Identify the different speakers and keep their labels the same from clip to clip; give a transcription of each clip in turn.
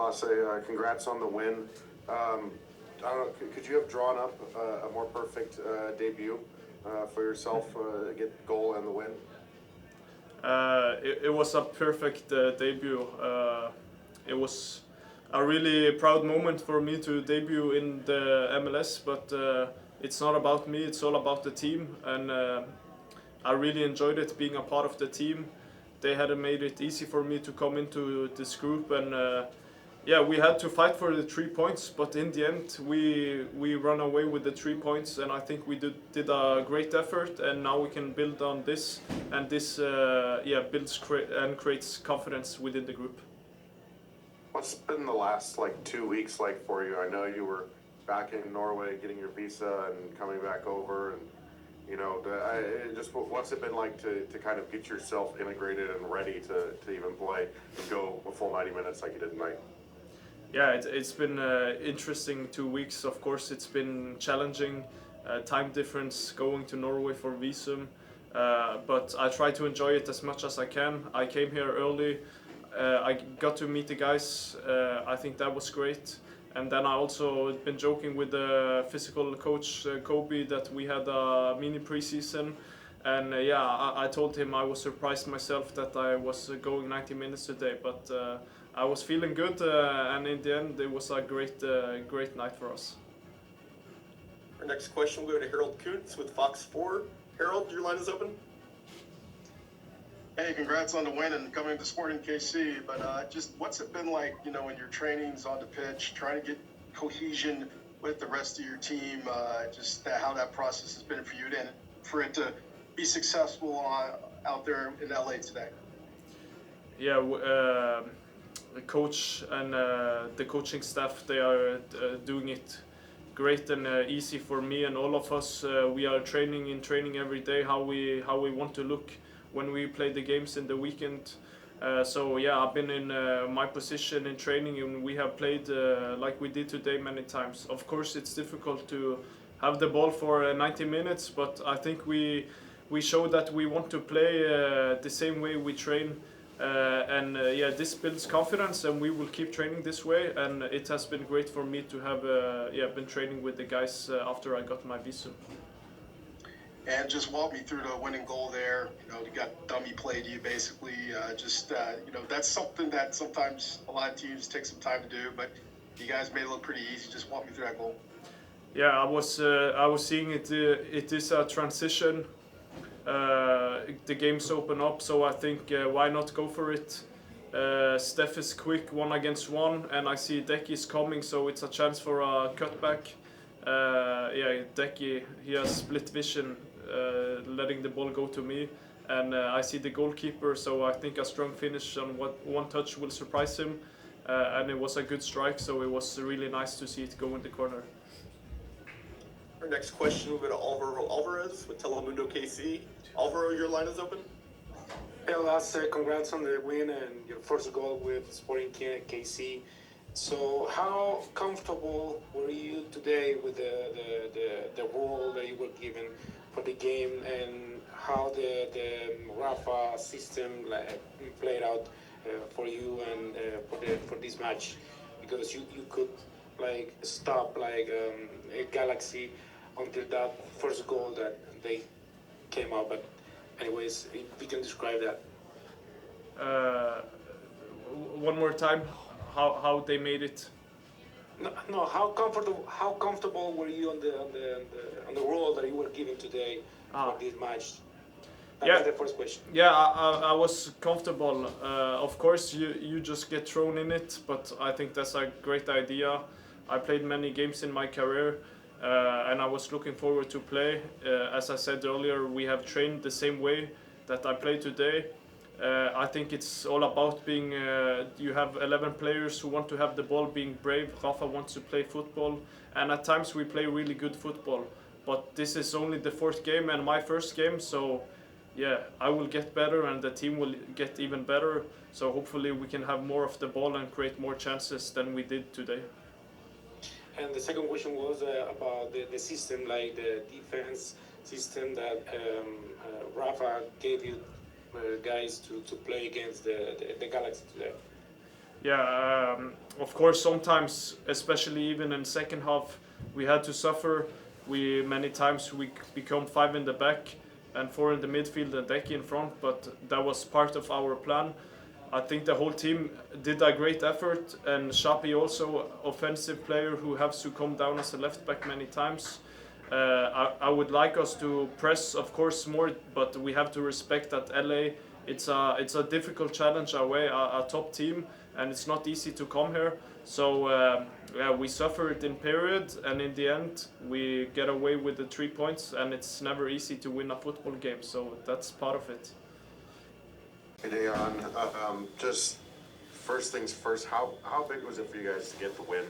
Speaker 1: Lasse. Congrats on the win. I don't know, could you have drawn up a more perfect debut for yourself, get the goal and the win?
Speaker 2: It was a perfect debut. It was a really proud moment for me to debut in the MLS, but it's not about me, it's all about the team, and I really enjoyed it being a part of the team. They had made it easy for me to come into this group, and yeah, we had to fight for the 3 points, but in the end we run away with the 3 points, and I think we did a great effort, and now we can build on this, and this builds and creates confidence within the group.
Speaker 1: What's been the last 2 weeks like for you? I know you were back in Norway getting your visa and coming back over, and what's it been like to kind of get yourself integrated and ready to even play and go a full 90 minutes like you did tonight?
Speaker 2: Yeah, it's been interesting 2 weeks. Of course, it's been challenging, time difference going to Norway for visum, but I try to enjoy it as much as I can. I came here early, I got to meet the guys, I think that was great. And then I also been joking with the physical coach, Kobe, that we had a mini preseason. And I told him I was surprised myself that I was going 90 minutes today, but I was feeling good, and in the end it was a great night for us.
Speaker 3: Our next question will go to Harold Kuntz with Fox 4. Harold, your line is open.
Speaker 4: Hey, congrats on the win and coming to Sporting KC, but just what's it been like, in your trainings on the pitch, trying to get cohesion with the rest of your team, how that process has been for you and for it to be successful out there in LA today?
Speaker 2: Yeah, the coach and the coaching staff, they are doing it great and easy for me and all of us. We are training every day how we want to look when we play the games in the weekend. I've been in my position in training, and we have played like we did today many times. Of course, it's difficult to have the ball for 90 minutes, but I think we show that we want to play the same way we train. This builds confidence, and we will keep training this way. And it has been great for me to have been training with the guys after I got my visa.
Speaker 4: And just walk me through the winning goal there. You got dummy played you basically. That's something that sometimes a lot of teams take some time to do, but you guys made it look pretty easy. Just walk me through that goal.
Speaker 2: Yeah, I was seeing it. It is a transition. The games open up, so I think why not go for it? Steph is quick 1-against-1, and I see Decky is coming, so it's a chance for a cutback. Decky, he has split vision, letting the ball go to me, and I see the goalkeeper, so I think a strong finish on one touch will surprise him, and it was a good strike, so it was really nice to see it go in the corner.
Speaker 3: Our next question will go to Alvaro Alvarez with Telemundo KC. Alvaro, your line is open.
Speaker 5: Hey Lasse, congrats on the win and your first goal with Sporting KC. So how comfortable were you today with the role that you were given for the game, and how the Rafa system played out for you and for this match? Because you could stop a Galaxy until that first goal that they came out. But anyways, if you can describe that.
Speaker 2: One more time. How they made it?
Speaker 5: No. How comfortable were you on the role that you were given today for this match? That's the first question.
Speaker 2: Yeah, I was comfortable. Of course, you just get thrown in it, but I think that's a great idea. I played many games in my career, and I was looking forward to play. As I said earlier, we have trained the same way that I played today. I think it's all about being, you have 11 players who want to have the ball, being brave. Rafa wants to play football, and at times we play really good football. But this is only the 4th game and my first game, so yeah, I will get better and the team will get even better. So hopefully we can have more of the ball and create more chances than we did today.
Speaker 5: And the second question was about the system, like the defense system that Rafa gave you guys to play against the Galaxy today.
Speaker 2: Yeah, of course, sometimes, especially even in second half, we had to suffer. Many times we become 5 in the back and 4 in the midfield and Decky in front, but that was part of our plan. I think the whole team did a great effort, and Shapi also, offensive player who has to come down as a left back many times. I would like us to press, of course, more, but we have to respect that LA. It's a difficult challenge away, a top team, and it's not easy to come here. So yeah, we suffered in period, and in the end we get away with the 3 points, and it's never easy to win a football game. So that's part of it.
Speaker 1: Hey Dejan, just first things first, how big was it for you guys to get the win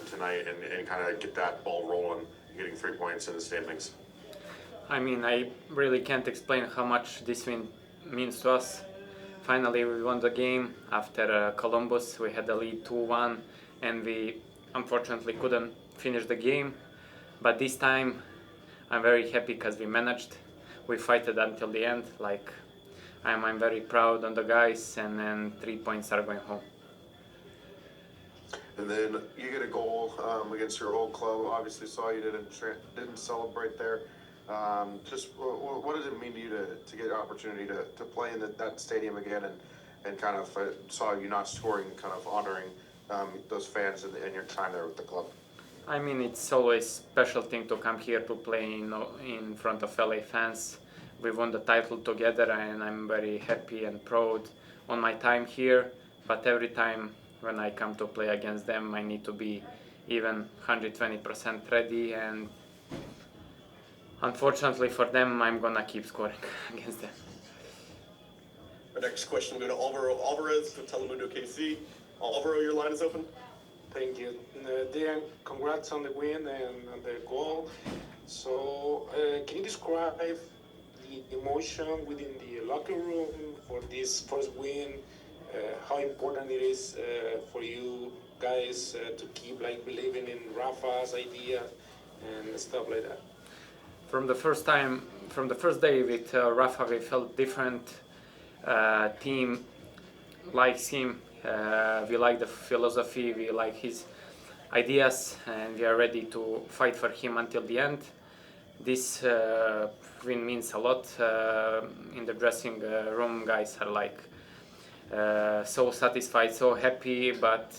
Speaker 1: tonight and kind of get that ball rolling, getting 3 points in the standings?
Speaker 6: I mean, I really can't explain how much this win means to us. Finally, we won the game after Columbus. We had the lead 2-1, and we unfortunately couldn't finish the game. But this time, I'm very happy because we managed. We foughted until the end. Like, I'm very proud on the guys, and then 3 points are going home.
Speaker 1: And then you get a goal against your old club. Obviously, saw you didn't celebrate there. Just what does it mean to you to get an opportunity to play in that stadium again, and kind of saw you not scoring, kind of honoring those fans in your time there with the club?
Speaker 6: I mean, it's always a special thing to come here to play in front of LA fans. We won the title together, and I'm very happy and proud on my time here. But every time when I come to play against them, I need to be even 120% ready, and unfortunately for them, I'm gonna keep scoring against them.
Speaker 3: Our next question will go to Alvaro Alvarez with Telemundo KC. Alvaro, your line is open.
Speaker 5: Thank you. Dejan, congrats on the win and on the goal. So, can you describe the emotion within the locker room for this first win? How important it is for you guys to keep believing in Rafa's idea and stuff like that?
Speaker 6: From the first day with Rafa, we felt different. Team likes him. We like the philosophy. We like his ideas, and we are ready to fight for him until the end. This win means a lot. In the dressing room, guys are so satisfied, so happy. But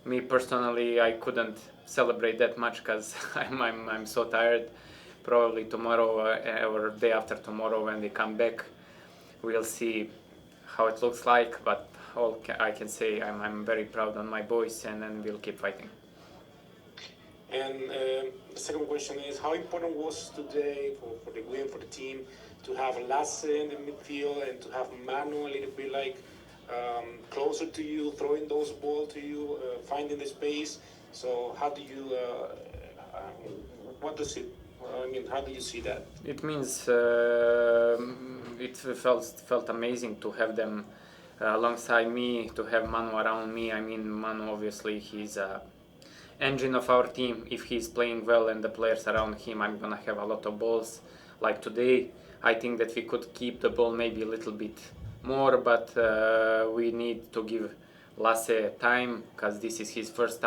Speaker 6: me personally, I couldn't celebrate that much because I'm so tired. Probably tomorrow or day after tomorrow, when we come back, we'll see how it looks like. But all I can say, I'm very proud on my boys, and then we'll keep fighting.
Speaker 5: And the second question is, how important was today for the win, for the team, to have Lasse in the midfield and to have Manu a little bit closer to you, throwing those balls to you, finding the space? So how do you, how do you see that?
Speaker 6: It means it felt amazing to have them alongside me, to have Manu around me. I mean, Manu, obviously, he's a engine of our team. If he's playing well and the players around him, I'm gonna have a lot of balls. Like today, I think that we could keep the ball maybe a little bit more, but we need to give Lasse time, because this is his first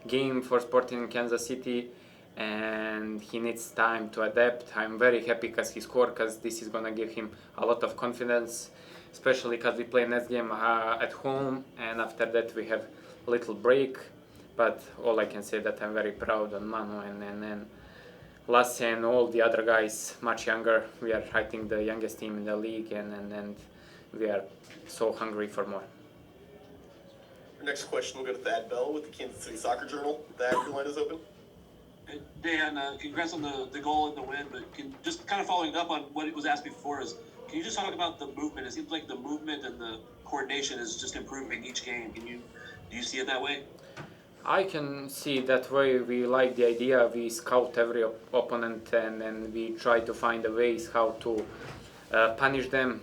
Speaker 6: game for Sporting in Kansas City, and he needs time to adapt. I'm very happy because he scored, because this is gonna give him a lot of confidence, especially because we play next game at home, and after that we have a little break. But all I can say that I'm very proud on Manu and Lasse and all the other guys, much younger. We are, I think, the youngest team in the league, and we are so hungry for more.
Speaker 3: Our next question will go to Thad Bell with the Kansas City Soccer Journal. Thad, your line is open.
Speaker 7: Dan, congrats on the goal and the win, but just kind of following up on what was asked before, can you just talk about the movement? It seems like the movement and the coordination is just improving each game. Do you see it that way?
Speaker 6: I can see it that way. We like the idea. We scout every opponent, and we try to find a ways how to punish them.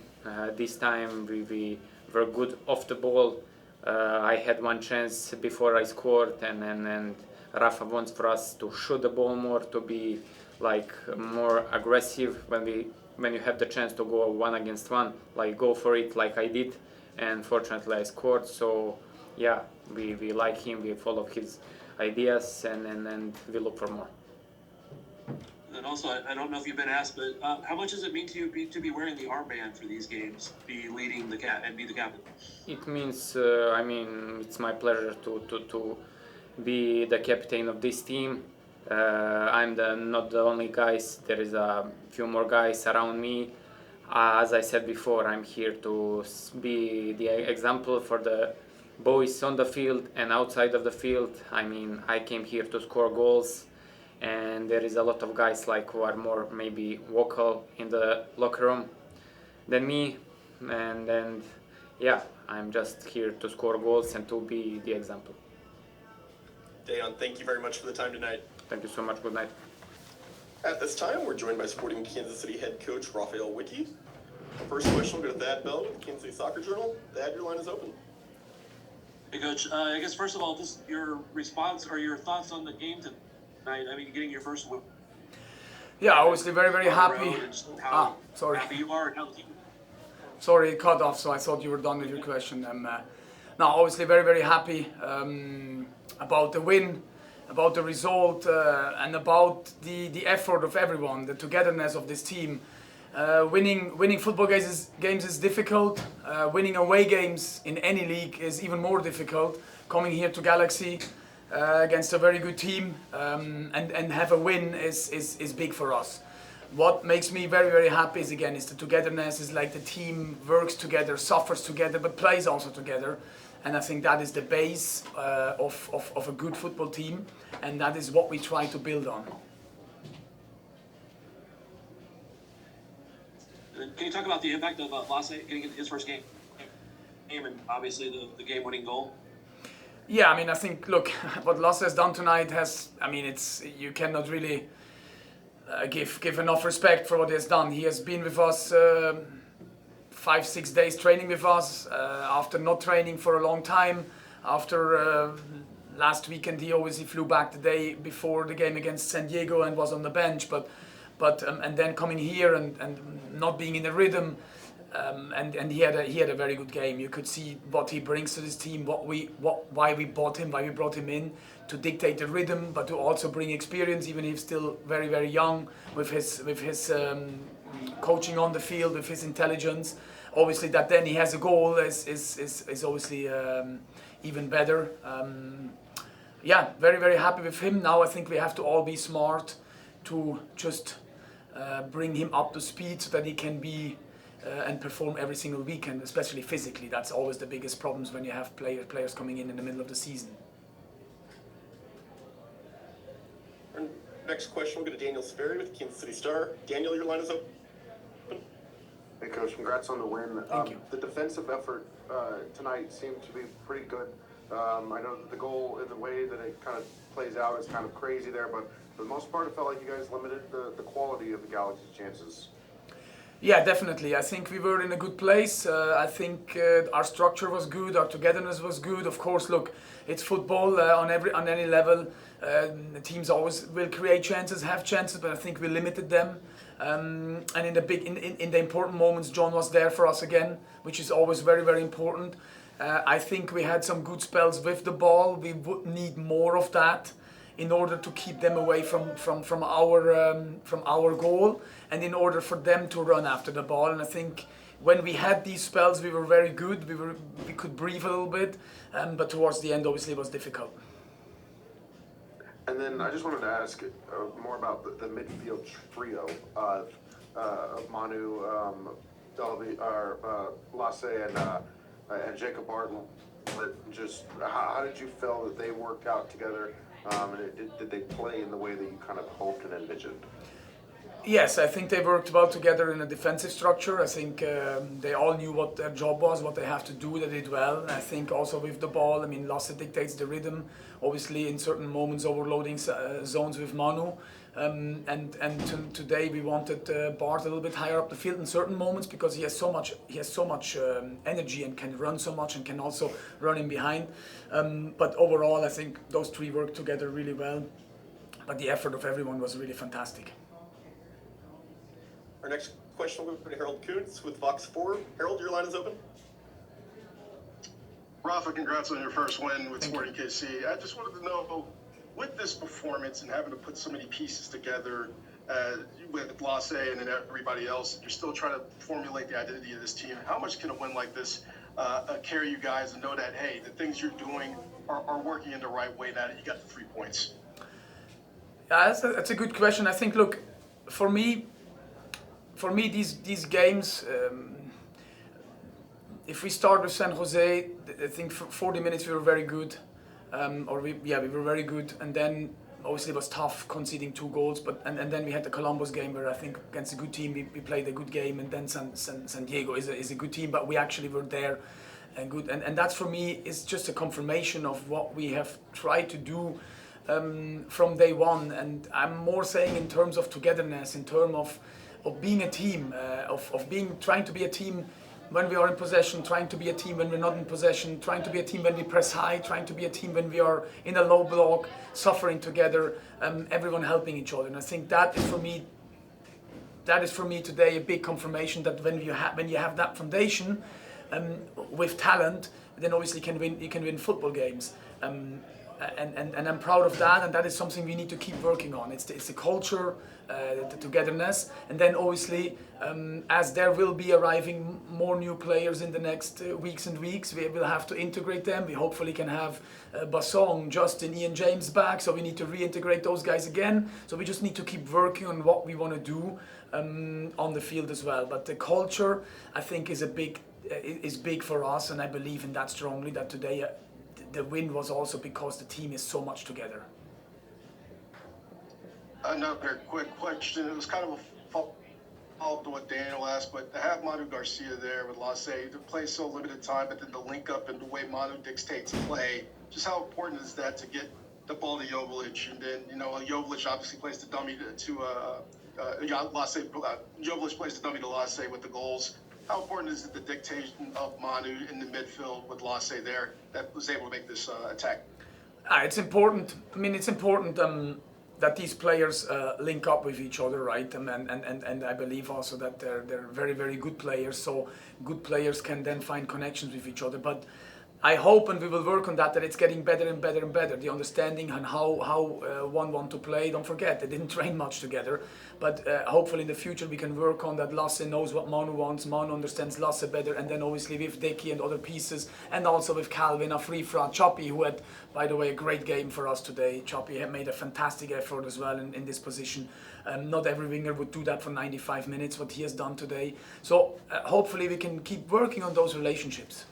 Speaker 6: This time we were good off the ball. I had one chance before I scored, and Rafa wants for us to shoot the ball more, to be more aggressive when you have the chance to go 1 against 1, go for it like I did. and fortunately I scored. So yeah, we like him, we follow his ideas, and we look for more.
Speaker 7: And also, I don't know if you've been asked, but how much does it mean to you to be wearing the armband for these games, be leading the and be the captain?
Speaker 6: It means, I mean, it's my pleasure to be the captain of this team. I'm not the only guys. There is a few more guys around me. As I said before, I'm here to be the example for the boys on the field and outside of the field. I mean, I came here to score goals, and there is a lot of guys like who are more maybe vocal in the locker room than me, and yeah, I'm just here to score goals and to be the example.
Speaker 3: Dejan, thank you very much for the time tonight.
Speaker 6: Thank you so much. Good night.
Speaker 3: At this time, we're joined by Sporting Kansas City head coach Raphael Wicky. First question will go to Thad Bell with the Kansas City Soccer Journal. Thad, your line is open.
Speaker 7: Hey, Coach. I guess first of all, just your response or your thoughts on the game tonight. I mean, getting your first win.
Speaker 8: Yeah, obviously very happy. Sorry.
Speaker 7: Happy you are and how the team.
Speaker 8: Sorry, it cut off, so I thought you were done with your question. No, obviously very happy about the win, about the result, and about the effort of everyone, the togetherness of this team. Winning football games is difficult. Winning away games in any league is even more difficult. Coming here to Galaxy against a very good team and have a win is big for us. What makes me very happy is the togetherness. Is like the team works together, suffers together, but plays also together. And I think that is the base of a good football team, and that is what we try to build on.
Speaker 7: Can you talk about the impact of Lasse getting his first game and obviously the game-winning goal?
Speaker 8: Yeah, I mean, I think, look, what Lasse has done tonight you cannot really give enough respect for what he has done. He has been with us 5-6 days training with us after not training for a long time. After last weekend, he obviously flew back the day before the game against San Diego and was on the bench, but and then coming here and not being in the rhythm, and he had a very good game. You could see what he brings to this team, why we brought him in to dictate the rhythm, but to also bring experience, even if he's still very young, with his coaching on the field, with his intelligence. Obviously, that then he has a goal is obviously even better. Yeah, very happy with him. Now I think we have to all be smart to just bring him up to speed so that he can be and perform every single weekend, especially physically. That's always the biggest problems when you have players coming in the middle of the season.
Speaker 3: Our next question will go to Daniel Sperry with Kansas City Star. Daniel, your line is open.
Speaker 1: Hey, Coach, congrats on the win.
Speaker 8: Thank you.
Speaker 1: The defensive effort tonight seemed to be pretty good. I know that the goal, in the way that it kind of plays out, is kind of crazy there, but for the most part, it felt like you guys limited the quality of the Galaxy's chances.
Speaker 8: Yeah, definitely. I think we were in a good place. I think our structure was good, our togetherness was good. Of course, look, it's football on any level. The teams always will create chances, have chances, but I think we limited them. And in the important moments, John was there for us again, which is always very important. I think we had some good spells with the ball. We would need more of that in order to keep them away from our goal, and in order for them to run after the ball. And I think when we had these spells, we were very good. We could breathe a little bit, but towards the end, obviously, it was difficult.
Speaker 1: And then I just wanted to ask more about the midfield trio of Manu, Lasse, and Jacob Barton. Just how did you feel that they worked out together? And did they play in the way that you kind of hoped and envisioned?
Speaker 8: Yes, I think they worked well together in a defensive structure. I think they all knew what their job was, what they have to do. They did well. And I think also with the ball, I mean, Lasse dictates the rhythm. Obviously, in certain moments, overloading zones with Manu. Today we wanted Bart a little bit higher up the field in certain moments because he has so much energy and can run so much and can also run in behind. But overall, I think those three worked together really well. But the effort of everyone was really fantastic.
Speaker 3: Our next question will go to Harold Kuntz with Fox 4. Harold, your line is open.
Speaker 4: Rafa, congrats on your first win with Sporting KC. I just wanted to know, with this performance and having to put so many pieces together with Lasse and then everybody else, you're still trying to formulate the identity of this team. How much can a win like this carry you guys and know that, hey, the things you're doing are working in the right way now that you got the 3 points?
Speaker 8: Yeah, that's a good question. I think, look, for me, these games, if we start with San Jose, I think for 40 minutes we were very good, we were very good, and then obviously it was tough conceding 2 goals, and then we had the Columbus game where I think against a good team we played a good game, and then San Diego is a good team, but we actually were there and good, and that's for me is just a confirmation of what we have tried to do from day one, and I'm more saying in terms of togetherness, in terms of being a team, trying to be a team when we are in possession, trying to be a team when we're not in possession, trying to be a team when we press high, trying to be a team when we are in a low block, suffering together, everyone helping each other. And I think that is for me today a big confirmation that when you have that foundation with talent, then obviously you can win football games. And I'm proud of that, and that is something we need to keep working on. It's the culture, the togetherness, and then obviously as there will be arriving more new players in the next weeks, we will have to integrate them. We hopefully can have Bassong, Justin, Ian James back, so we need to reintegrate those guys again. So we just need to keep working on what we want to do on the field as well. But the culture, I think, is big for us, and I believe in that strongly, that today the win was also because the team is so much together.
Speaker 4: Another quick question. It was kind of a follow-up to what Daniel asked, but to have Manu Garcia there with Lasse, to play so limited time, but then the link up and the way Manu dictates play, just how important is that to get the ball to Joveljić? And then, Joveljić obviously plays the dummy to Lasse. Joveljić plays the dummy to Lasse with the goals. How important is it the dictation of Manu in the midfield with Lasse there that was able to make this attack?
Speaker 8: It's important. I mean, it's important that these players link up with each other, right? And I believe also that they're very, very good players. So good players can then find connections with each other. But I hope, and we will work on that it's getting better and better and better. The understanding on how one want to play. Don't forget, they didn't train much together. But hopefully in the future we can work on that. Lasse knows what Manu wants. Manu understands Lasse better. And then obviously with Dicky and other pieces. And also with Calvin, Afrifra, Choppy, who had, by the way, a great game for us today. Choppy had made a fantastic effort as well in this position. Not every winger would do that for 95 minutes, what he has done today. So hopefully we can keep working on those relationships.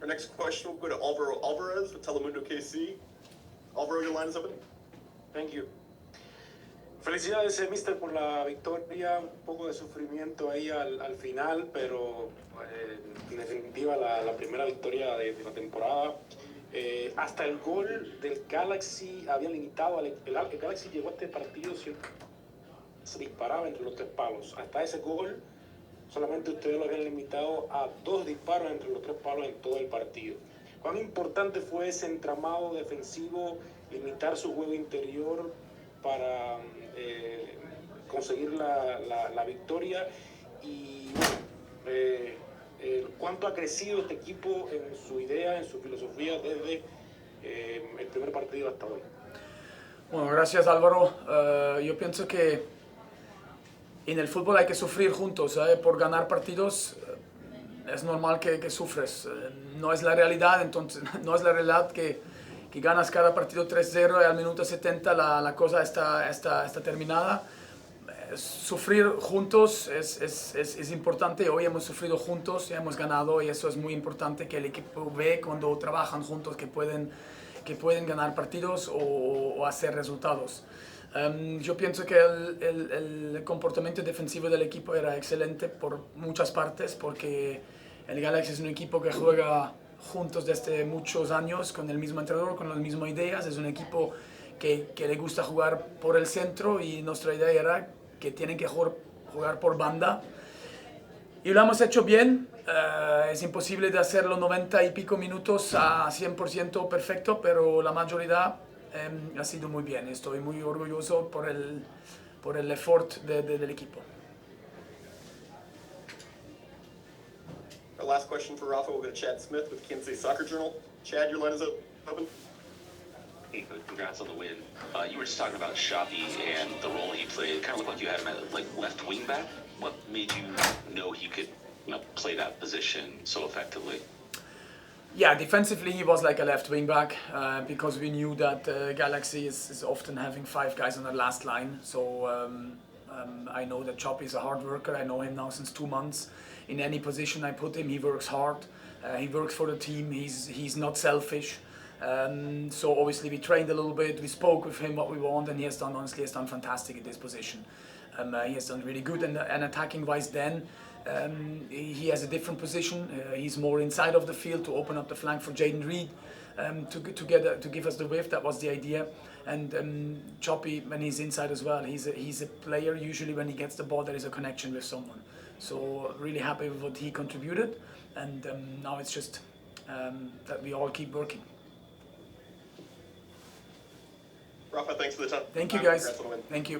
Speaker 3: Our next question will go to Alvaro Alvarez with Telemundo KC. Alvaro, your line is open.
Speaker 5: Thank you. Felicidades, mister, por la victoria. Un poco de sufrimiento ahí al final, pero en definitiva la primera victoria de la temporada. Hasta el gol del Galaxy había limitado. El Galaxy llegó a este partido siempre se disparaba entre los 3 palos. Hasta ese gol solamente ustedes lo habían limitado a 2 disparos entre los 3 palos en todo el partido. ¿Cuán importante fue ese entramado defensivo, limitar su juego interior para conseguir la victoria? Y ¿cuánto ha crecido este equipo en su idea, en su filosofía desde el primer partido hasta hoy?
Speaker 8: Bueno, gracias Álvaro. Yo pienso que en el fútbol hay que sufrir juntos, por ganar partidos es normal que sufres. No es la realidad, entonces no es la realidad que ganas cada partido 3-0 y al minuto 70 la cosa está terminada. Sufrir juntos es importante. Hoy hemos sufrido juntos y hemos ganado, y eso es muy importante, que el equipo ve cuando trabajan juntos que pueden ganar partidos o hacer resultados. Yo pienso que el comportamiento defensivo del equipo era excelente por muchas partes, porque el Galaxy es un equipo que juega juntos desde muchos años, con el mismo entrenador, con las mismas ideas. Es un equipo que le gusta jugar por el centro, y nuestra idea era que tienen que jugar por banda. Y lo hemos hecho bien. Es imposible de hacerlo 90 y pico minutos a 100% perfecto, pero la mayoría ha sido muy bien. Estoy muy orgulloso por el effort del equipo.
Speaker 3: Our last question for Rafa will go to Chad Smith with the Kansas City Soccer Journal. Chad, your line is open.
Speaker 9: Hey, congrats on the win. You were just talking about Shoppy and the role he played. It kind of looked like you had him at like left wing back. What made you know he could, play that position so effectively?
Speaker 8: Yeah, defensively he was like a left wing back because we knew that Galaxy is often having 5 guys on the last line. So I know that Choppy is a hard worker. I know him now since 2 months. In any position I put him, he works hard. He works for the team. He's not selfish. So obviously we trained a little bit. We spoke with him what we want, and he has done fantastic in this position. He has done really good, and attacking wise then. He has a different position. He's more inside of the field to open up the flank for Jaden Reed to give us the width. That was the idea. And Choppy, when he's inside as well, he's a player. Usually when he gets the ball, there is a connection with someone. So really happy with what he contributed. And now it's just that we all keep working.
Speaker 3: Rafa, thanks for the time.
Speaker 8: Thank you guys.
Speaker 3: Congrats on the win.
Speaker 8: Thank you.